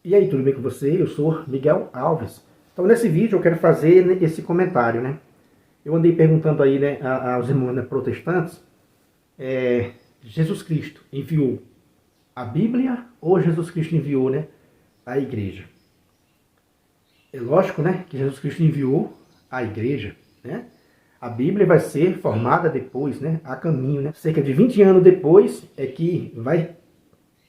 E aí, tudo bem com você? Eu sou Miguel Alves. Então, nesse vídeo eu quero fazer esse comentário, né? Eu andei perguntando aí, né, aos irmãos, né, protestantes, Jesus Cristo enviou a Bíblia ou Jesus Cristo enviou, né, a igreja? É lógico, né, que Jesus Cristo enviou a igreja, né? A Bíblia vai ser formada depois, né, a caminho, né? Cerca de 20 anos depois é que vai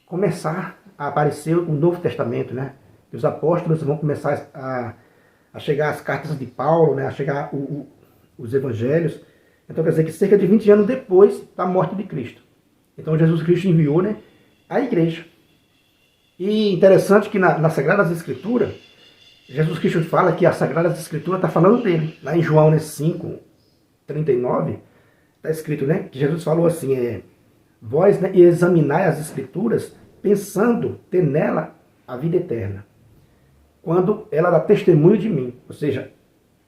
começar a aparecer o Novo Testamento, né? E os apóstolos vão começar a chegar as cartas de Paulo, né? A chegar os evangelhos. Então quer dizer que cerca de 20 anos depois da morte de Cristo. Então Jesus Cristo enviou, né, a igreja. E interessante que nas Sagradas Escrituras, Jesus Cristo fala que as Sagradas Escrituras está falando dele. Lá em João, né, 5:39, está escrito, né, que Jesus falou assim, vós, né, examinai as Escrituras pensando ter nela a vida eterna, quando ela dá testemunho de mim. Ou seja,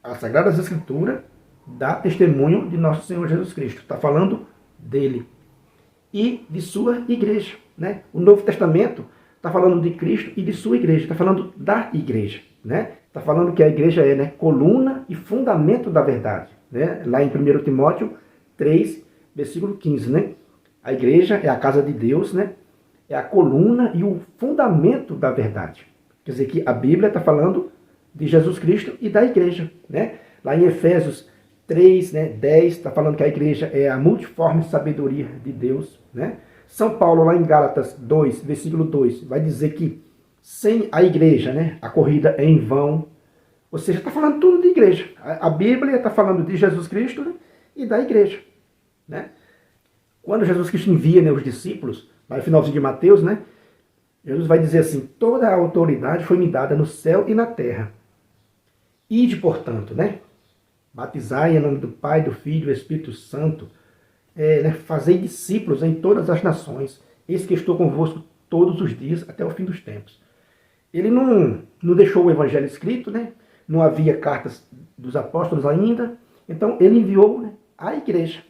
as Sagradas Escrituras dá testemunho de nosso Senhor Jesus Cristo. Está falando dele e de sua igreja, né? O Novo Testamento está falando de Cristo e de sua igreja. Está falando da igreja, né? Está falando que a igreja é, né, coluna e fundamento da verdade, né? Lá em 1 Timóteo 3, versículo 15, né? A igreja é a casa de Deus, né? É a coluna e o fundamento da verdade. Quer dizer que a Bíblia está falando de Jesus Cristo e da igreja, né? Lá em Efésios 3, né, 10, está falando que a igreja é a multiforme sabedoria de Deus, né? São Paulo, lá em Gálatas 2, versículo 2, vai dizer que sem a igreja, né, a corrida é em vão. Ou seja, está falando tudo de igreja. A Bíblia está falando de Jesus Cristo, né, e da igreja, né? Quando Jesus Cristo envia, né, os discípulos, lá no finalzinho de Mateus, né, Jesus vai dizer assim: toda a autoridade foi me dada no céu e na terra. Ide, portanto, né, batizai em nome do Pai, do Filho e do Espírito Santo, né, fazei discípulos em todas as nações. Eis que estou convosco todos os dias até o fim dos tempos. Ele não deixou o evangelho escrito, né? Não havia cartas dos apóstolos ainda. Então ele enviou, né, a igreja.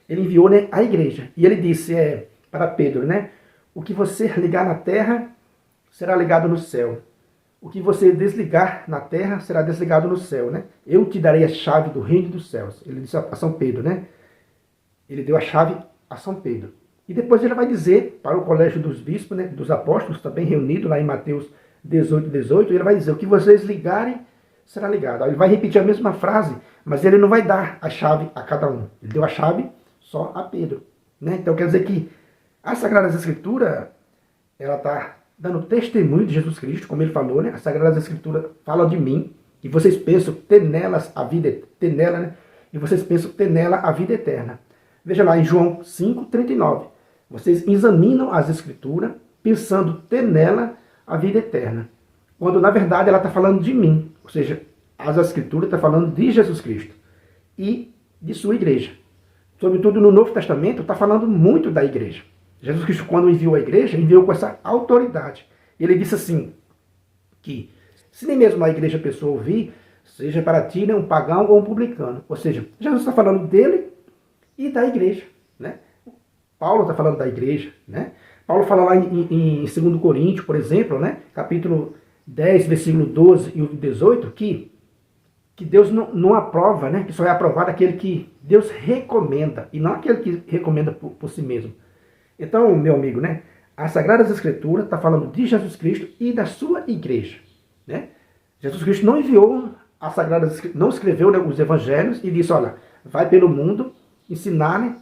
Ele enviou, né, a igreja. E ele disse para Pedro, né? O que você ligar na terra será ligado no céu. O que você desligar na terra será desligado no céu, né? Eu te darei a chave do reino dos céus. Ele disse a São Pedro, né? Ele deu a chave a São Pedro. E depois ele vai dizer para o colégio dos bispos, né, dos apóstolos, também reunido lá em Mateus 18, ele vai dizer: o que vocês ligarem será ligado. Ele vai repetir a mesma frase, mas ele não vai dar a chave a cada um. Ele deu a chave só a Pedro, né? Então quer dizer que a Sagrada Escritura, ela está dando testemunho de Jesus Cristo, como ele falou, né? A Sagrada Escritura fala de mim, e vocês pensam ter nelas a vida, ter nela, né? E vocês pensam ter nela a vida eterna. Veja lá em João 5:39. Vocês examinam as Escrituras pensando ter nela a vida eterna, quando na verdade ela está falando de mim. Ou seja, as Escrituras estão falando de Jesus Cristo e de sua igreja. Sobretudo no Novo Testamento está falando muito da igreja. Jesus Cristo, quando enviou a igreja, enviou com essa autoridade. Ele disse assim, que se nem mesmo a igreja a pessoa ouvir, seja para ti, né, um pagão ou um publicano. Ou seja, Jesus está falando dele e da igreja, né? Paulo está falando da igreja, né? Paulo fala lá em 2 Coríntios, por exemplo, né, capítulo 10, versículo 12 e 18, que Deus não aprova, né, que só é aprovado aquele que Deus recomenda, e não aquele que recomenda por si mesmo. Então, meu amigo, né, as Sagradas Escrituras está falando de Jesus Cristo e da sua igreja, né? Jesus Cristo não enviou as Sagradas Escrituras, não escreveu, né, os evangelhos e disse: olha, vai pelo mundo ensinar, né,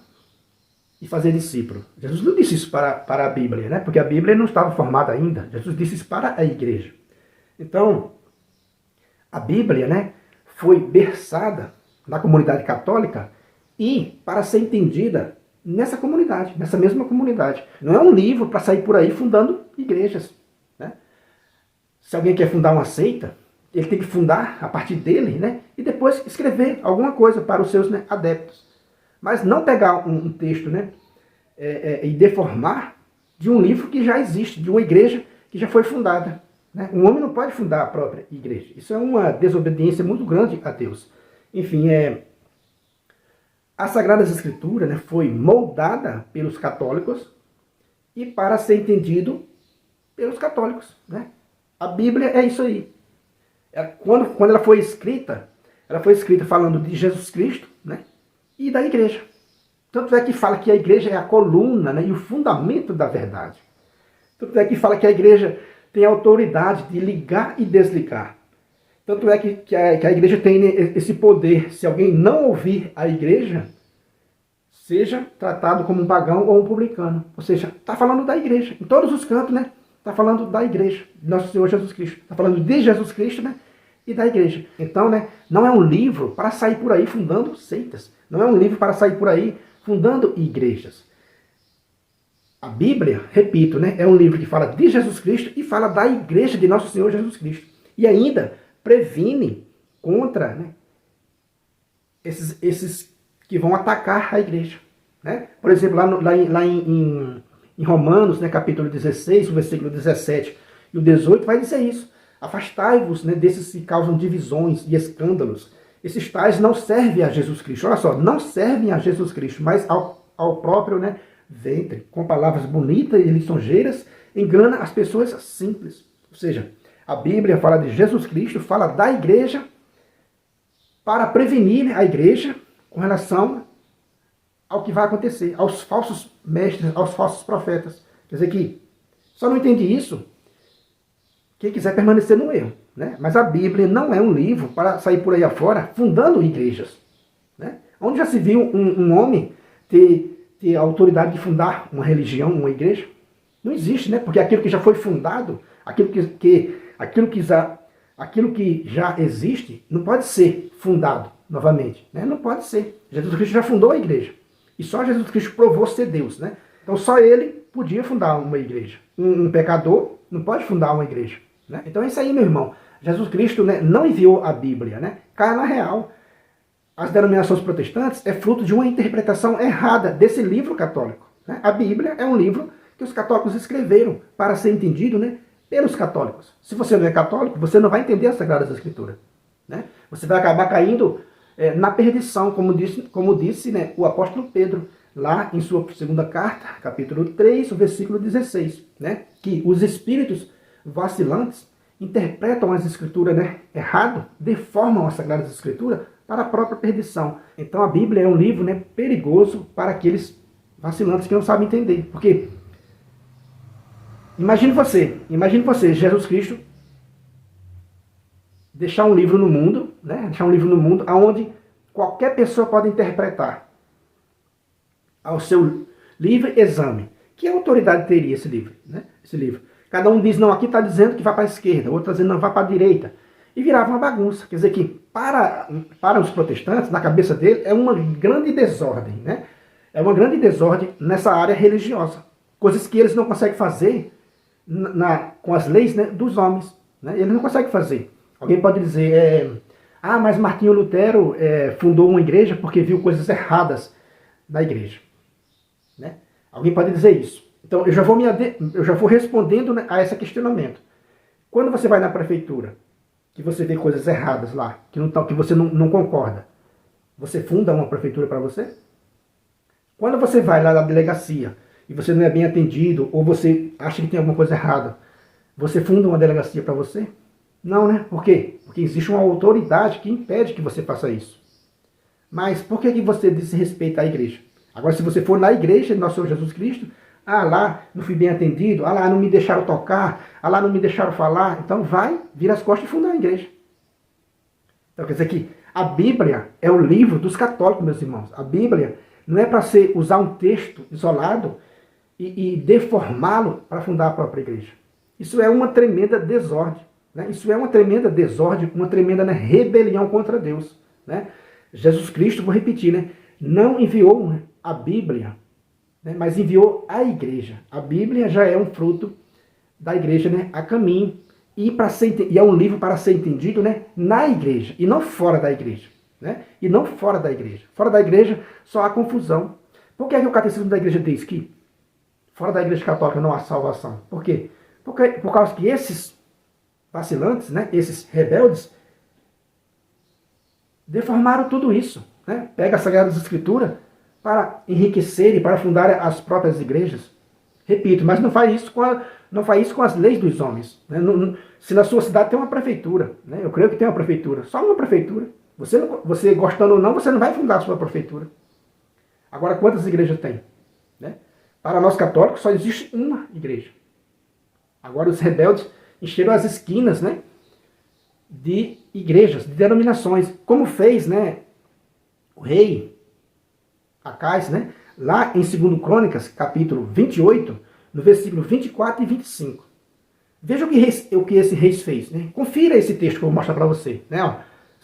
e fazer discípulo. Jesus não disse isso para a Bíblia, né? Porque a Bíblia não estava formada ainda. Jesus disse isso para a igreja. Então, a Bíblia, né, foi berçada na comunidade católica e para ser entendida nessa comunidade, nessa mesma comunidade. Não é um livro para sair por aí fundando igrejas, né? Se alguém quer fundar uma seita, ele tem que fundar a partir dele, né, e depois escrever alguma coisa para os seus, né, adeptos. Mas não pegar um texto, né, e deformar de um livro que já existe, de uma igreja que já foi fundada, né? Um homem não pode fundar a própria igreja. Isso é uma desobediência muito grande a Deus. Enfim, a Sagrada Escritura, né, foi moldada pelos católicos e para ser entendido pelos católicos, né? A Bíblia é isso aí. Quando ela foi escrita falando de Jesus Cristo, né, e da igreja. Tanto é que fala que a igreja é a coluna, né, e o fundamento da verdade. Tanto é que fala que a igreja tem a autoridade de ligar e desligar. Tanto é que a igreja tem esse poder. Se alguém não ouvir a igreja, seja tratado como um pagão ou um publicano. Ou seja, está falando da igreja. Em todos os cantos, né? Está falando da igreja, de nosso Senhor Jesus Cristo. Está falando de Jesus Cristo, né? E da igreja. Então, né? Não é um livro para sair por aí fundando seitas. Não é um livro para sair por aí fundando igrejas. A Bíblia, repito, né? É um livro que fala de Jesus Cristo e fala da igreja de nosso Senhor Jesus Cristo. E ainda previne contra, né, esses que vão atacar a igreja. Né? Por exemplo, lá em Romanos, né, capítulo 16, o versículo 17 e o 18, vai dizer isso. Afastai-vos, né, desses que causam divisões e escândalos. Esses tais não servem a Jesus Cristo. Olha só, não servem a Jesus Cristo, mas ao próprio, né, ventre. Com palavras bonitas e lisonjeiras, engana as pessoas simples. Ou seja, a Bíblia fala de Jesus Cristo, fala da igreja, para prevenir a igreja com relação ao que vai acontecer, aos falsos mestres, aos falsos profetas. Quer dizer que só não entende isso quem quiser permanecer no erro. Né? Mas a Bíblia não é um livro para sair por aí afora fundando igrejas. Né? Onde já se viu um homem ter a autoridade de fundar uma religião, uma igreja? Não existe, né? Porque aquilo que já foi fundado, aquilo que já existe, não pode ser fundado novamente. Né? Não pode ser. Jesus Cristo já fundou a igreja. E só Jesus Cristo provou ser Deus. Né? Então só ele podia fundar uma igreja. Um pecador não pode fundar uma igreja. Né? Então é isso aí, meu irmão. Jesus Cristo, né, não enviou a Bíblia. Né? Caia na real. As denominações protestantes é fruto de uma interpretação errada desse livro católico. Né? A Bíblia é um livro que os católicos escreveram para ser entendido, né, pelos católicos. Se você não é católico, você não vai entender as Sagradas Escrituras. Né? Você vai acabar caindo na perdição, como disse, né, o apóstolo Pedro, lá em sua segunda carta, capítulo 3, o versículo 16, né, que os espíritos vacilantes interpretam as Escrituras, né, errado, deformam as Sagradas Escrituras para a própria perdição. Então a Bíblia é um livro, né, perigoso para aqueles vacilantes que não sabem entender. Porque imagine você, Jesus Cristo, deixar um livro no mundo, né, onde qualquer pessoa pode interpretar ao seu livre exame. Que autoridade teria esse livro? Né? Esse livro. Cada um diz, não, aqui está dizendo que vai para a esquerda, outro está dizendo, não, vai para a direita. E virava uma bagunça. Quer dizer que, para os protestantes, na cabeça dele, é uma grande desordem. Né? É uma grande desordem nessa área religiosa. Coisas que eles não conseguem fazer com as leis, né, dos homens. Né? Eles não conseguem fazer. Alguém pode dizer, mas Martinho Lutero fundou uma igreja porque viu coisas erradas na igreja. Né? Alguém pode dizer isso. Então, eu já vou respondendo, né, a esse questionamento. Quando você vai na prefeitura, que você vê coisas erradas lá, que você não concorda, você funda uma prefeitura para você? Quando você vai lá na delegacia e você não é bem atendido, ou você acha que tem alguma coisa errada, você funda uma delegacia para você? Não, né? Por quê? Porque existe uma autoridade que impede que você faça isso. Mas por que você desrespeita a igreja? Agora, se você for na igreja de nosso Senhor Jesus Cristo, lá não fui bem atendido, lá não me deixaram tocar, lá não me deixaram falar, então vai, vira as costas e funda a igreja. Então quer dizer que a Bíblia é o livro dos católicos, meus irmãos. A Bíblia não é para usar um texto isolado e deformá-lo para fundar a própria igreja. Isso é uma tremenda desordem. Né? Isso é uma tremenda desordem, uma tremenda, né, rebelião contra Deus. Né? Jesus Cristo, vou repetir, né, não enviou, né, a Bíblia, né, mas enviou a igreja. A Bíblia já é um fruto da igreja, né, a caminho. E é um livro para ser entendido, né, na igreja e não fora da igreja. Né? E não fora da igreja. Fora da igreja só há confusão. Por que o catecismo da igreja diz que fora da igreja católica não há salvação? Por quê? Por causa que esses vacilantes, né, esses rebeldes, deformaram tudo isso. Né? Pega as Sagradas Escrituras para enriquecer e para fundar as próprias igrejas. Repito, mas não faz isso com as leis dos homens. Né? Se na sua cidade tem uma prefeitura, né? Eu creio que tem uma prefeitura, só uma prefeitura. Você gostando ou não, você não vai fundar a sua prefeitura. Agora, quantas igrejas tem? Né? Para nós católicos, só existe uma igreja. Agora, os rebeldes encheram as esquinas, né, de igrejas, de denominações, como fez, né, o rei Acais, né, lá em 2 Crônicas, capítulo 28, no versículo 24 e 25. Veja o que esse rei fez. Né? Confira esse texto que eu vou mostrar para você. Né?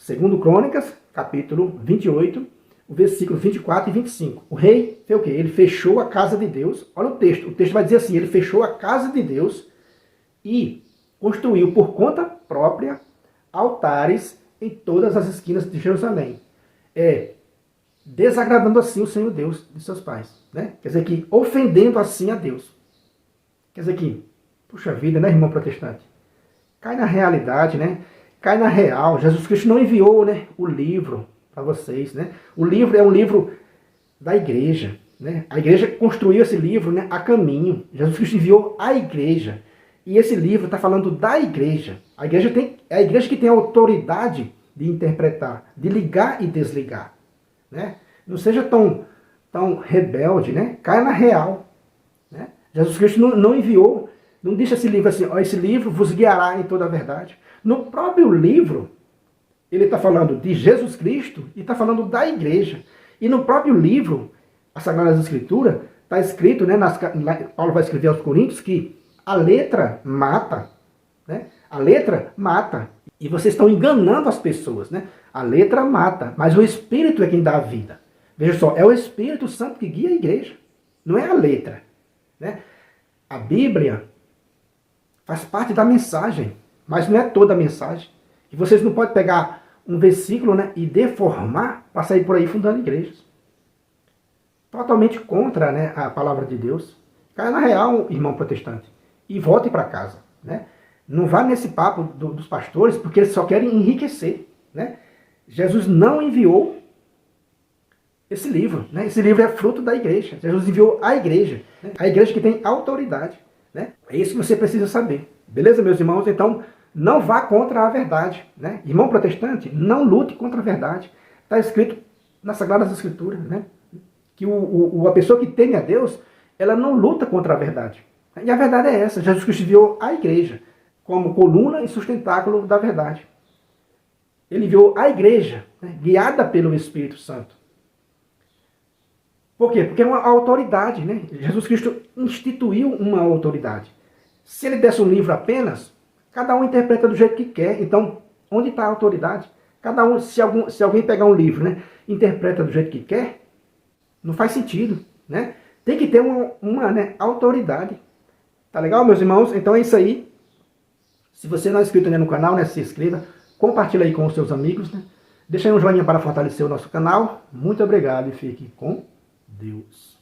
2 Crônicas, capítulo 28, o versículo 24 e 25. O rei fez o quê? Ele fechou a casa de Deus. Olha o texto. O texto vai dizer assim, ele fechou a casa de Deus e construiu por conta própria altares em todas as esquinas de Jerusalém. Desagradando assim o Senhor Deus de seus pais. Né? Quer dizer que ofendendo assim a Deus. Quer dizer que, puxa vida, né, irmão protestante? Cai na realidade, né? Cai na real. Jesus Cristo não enviou, né, o livro para vocês, né? O livro é um livro da igreja, né? A igreja construiu esse livro, né, a caminho. Jesus Cristo enviou a igreja. E esse livro está falando da igreja. É a igreja que tem a autoridade de interpretar, de ligar e desligar. Né? Não seja tão rebelde, né? Caia na real. Né? Jesus Cristo não enviou, não disse esse livro assim, esse livro vos guiará em toda a verdade. No próprio livro, ele está falando de Jesus Cristo e está falando da igreja. E no próprio livro, a Sagrada Escritura, está escrito, né, Paulo vai escrever aos Coríntios, que a letra mata. Né? A letra mata. E vocês estão enganando as pessoas. Né? A letra mata, mas o Espírito é quem dá a vida. Veja só, é o Espírito Santo que guia a igreja. Não é a letra. Né? A Bíblia faz parte da mensagem, mas não é toda a mensagem. E vocês não podem pegar um versículo, né, e deformar para sair por aí fundando igrejas. Totalmente contra, né, a palavra de Deus. Caia na real, irmão protestante, e volte para casa. Né? Não vá nesse papo dos pastores, porque eles só querem enriquecer. Né? Jesus não enviou esse livro. Né? Esse livro é fruto da igreja. Jesus enviou a igreja. Né? A igreja que tem autoridade. Né? É isso que você precisa saber. Beleza, meus irmãos? Então, não vá contra a verdade. Né? Irmão protestante, não lute contra a verdade. Está escrito nas Sagradas Escrituras, né, que a pessoa que teme a Deus, ela não luta contra a verdade. E a verdade é essa. Jesus Cristo enviou a igreja como coluna e sustentáculo da verdade. Ele enviou a igreja, né, guiada pelo Espírito Santo. Por quê? Porque é uma autoridade. Né? Jesus Cristo instituiu uma autoridade. Se ele desse um livro apenas, cada um interpreta do jeito que quer. Então, onde está a autoridade? Cada um, se alguém pegar um livro, né, interpreta do jeito que quer, não faz sentido. Né? Tem que ter uma né, autoridade. Tá legal, meus irmãos? Então é isso aí. Se você não é inscrito no canal, né, se inscreva. Compartilha aí com os seus amigos. Né? Deixa aí um joinha para fortalecer o nosso canal. Muito obrigado e fique com Deus.